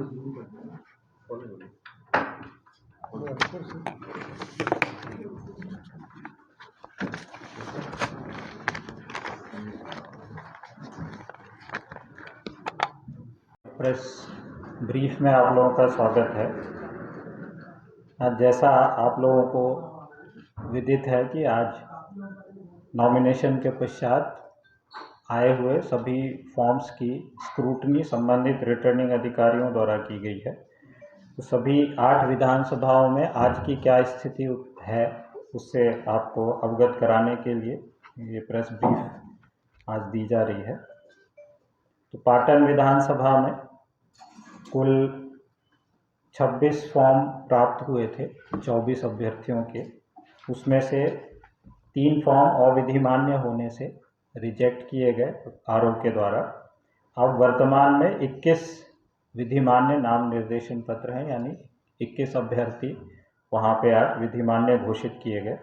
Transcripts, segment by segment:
Press brief में आप लोगों का स्वागत है। आज जैसा आप लोगों को विदित है कि आज नॉमिनेशन के पश्चात आए हुए सभी फॉर्म्स की स्क्रूटनी संबंधित रिटर्निंग अधिकारियों द्वारा की गई है। तो सभी 8 विधानसभाओं में आज की क्या स्थिति है उससे आपको अवगत कराने के लिए ये प्रेस ब्रीफ आज दी जा रही है। तो पाटन विधानसभा में कुल 26 फॉर्म प्राप्त हुए थे 24 अभ्यर्थियों के, उसमें से 3 फॉर्म अविधिमान्य होने से रिजेक्ट किए गए आरोप के द्वारा। अब वर्तमान में 21 विधिमान्य नाम निर्देशन पत्र हैं, यानी 21 अभ्यर्थी वहाँ पे आज विधिमान्य घोषित किए गए।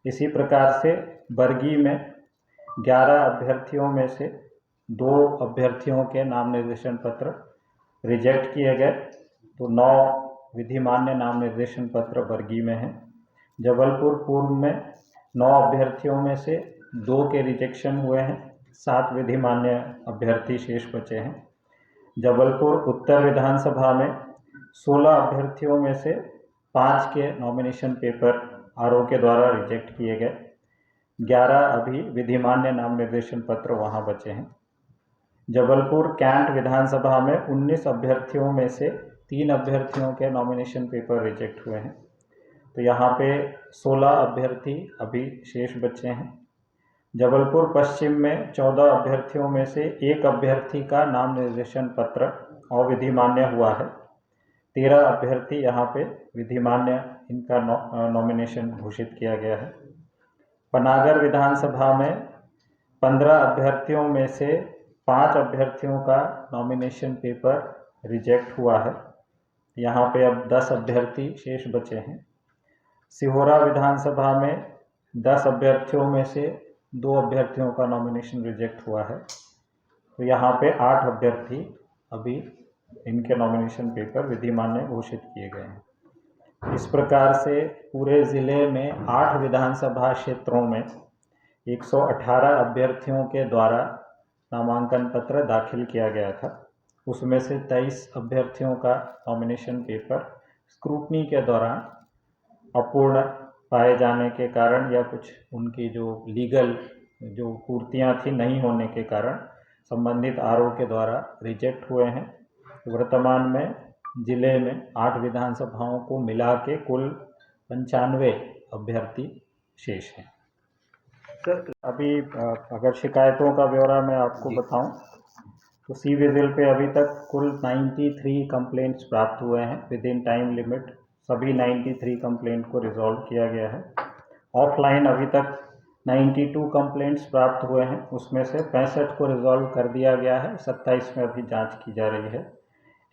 इसी प्रकार से वर्गीय में 11 अभ्यर्थियों में से 2 अभ्यर्थियों के नाम निर्देशन पत्र रिजेक्ट किए गए, तो 9 विधिमान्य नाम निर्देशन पत्र वर्गीय में हैं। जबलपुर पूर्व में 9 अभ्यर्थियों में से 2 के रिजेक्शन हुए हैं, 7 विधिमान्य अभ्यर्थी शेष बचे हैं। जबलपुर उत्तर विधानसभा में 16 अभ्यर्थियों में से 5 के नॉमिनेशन पेपर आरओ के द्वारा रिजेक्ट किए गए, 11 अभी विधिमान्य नाम निर्देशन पत्र वहां बचे हैं। जबलपुर कैंट विधानसभा में 19 अभ्यर्थियों में से 3 अभ्यर्थियों के नॉमिनेशन पेपर रिजेक्ट हुए हैं, तो यहाँ पे 16 अभ्यर्थी अभी शेष बचे हैं। जबलपुर पश्चिम में 14 अभ्यर्थियों में से 1 अभ्यर्थी का नाम निर्देशन पत्र अविधिमान्य हुआ है, 13 अभ्यर्थी यहाँ पे विधिमान्य इनका नॉमिनेशन घोषित किया गया है। पनागर विधानसभा में 15 अभ्यर्थियों में से 5 अभ्यर्थियों का नॉमिनेशन पेपर रिजेक्ट हुआ है, यहाँ पे अब 10 अभ्यर्थी शेष बचे हैं। सिहोरा विधानसभा में 10 अभ्यर्थियों में से 2 अभ्यर्थियों का नॉमिनेशन रिजेक्ट हुआ है, तो यहाँ पे 8 अभ्यर्थी अभी इनके नॉमिनेशन पेपर विधिमान्य घोषित किए गए हैं। इस प्रकार से पूरे ज़िले में 8 विधानसभा क्षेत्रों में 118 अभ्यर्थियों के द्वारा नामांकन पत्र दाखिल किया गया था। उसमें से 23 अभ्यर्थियों का नॉमिनेशन पेपर स्क्रूटनी के दौरान अपूर्ण पाए जाने के कारण या कुछ उनकी जो लीगल जो पूर्तियां थी नहीं होने के कारण संबंधित आरओ के द्वारा रिजेक्ट हुए हैं। वर्तमान में जिले में 8 विधानसभाओं को मिला के कुल 95 अभ्यर्थी शेष हैं। सर अभी अगर शिकायतों का ब्यौरा मैं आपको बताऊं तो सी विजिल पे अभी तक कुल 93 कंप्लेंट्स प्राप्त हुए हैं विद इन टाइम लिमिट। सभी 93 कंप्लेंट को रिजॉल्व किया गया है। ऑफलाइन अभी तक 92 कंप्लेंट्स प्राप्त हुए हैं, उसमें से 65 को रिजॉल्व कर दिया गया है, 27 में अभी जांच की जा रही है।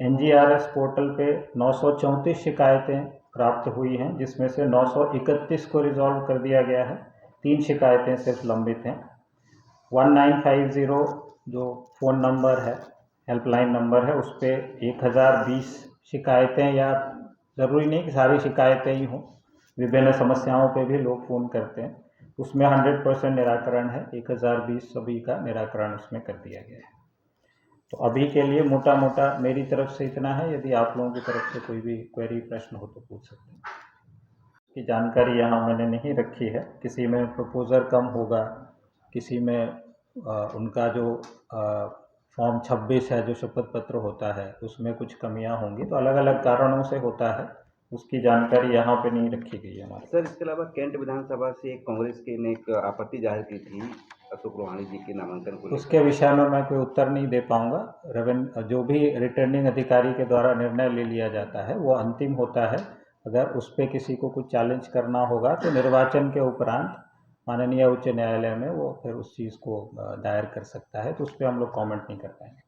एनजीआरएस पोर्टल पे 934 शिकायतें प्राप्त हुई हैं, जिसमें से 931 को रिजॉल्व कर दिया गया है, 3 शिकायतें सिर्फ लंबित हैं। 1950 जो फ़ोन नंबर है, हेल्पलाइन नंबर है, उस पर 1020 शिकायतें, या ज़रूरी नहीं कि सारी शिकायतें ही हों, विभिन्न समस्याओं पे भी लोग फ़ोन करते हैं, उसमें 100% निराकरण है। 1020 सभी का निराकरण उसमें कर दिया गया है। तो अभी के लिए मोटा मोटा मेरी तरफ से इतना है। यदि आप लोगों की तरफ से कोई भी क्वेरी प्रश्न हो तो पूछ सकते हैं। की जानकारी यहाँ मैंने नहीं रखी है। किसी में प्रपोजर कम होगा, किसी में उनका जो फॉर्म 26 है जो शपथ पत्र होता है उसमें कुछ कमियां होंगी, तो अलग अलग कारणों से होता है, उसकी जानकारी यहाँ पे नहीं रखी गई है हमारे। सर इसके अलावा कैंट विधानसभा से कांग्रेस के ने एक आपत्ति जाहिर की थी अशोक रोहाणी जी के नामांकन को, उसके विषय में मैं कोई उत्तर नहीं दे पाऊंगा। जो भी रिटर्निंग अधिकारी के द्वारा निर्णय ले लिया जाता है वो अंतिम होता है। अगर उस पर किसी को कुछ चैलेंज करना होगा तो निर्वाचन के उपरांत माननीय उच्च न्यायालय में वो फिर उस चीज़ को दायर कर सकता है, तो उस पर हम लोग कमेंट नहीं कर पाएंगे।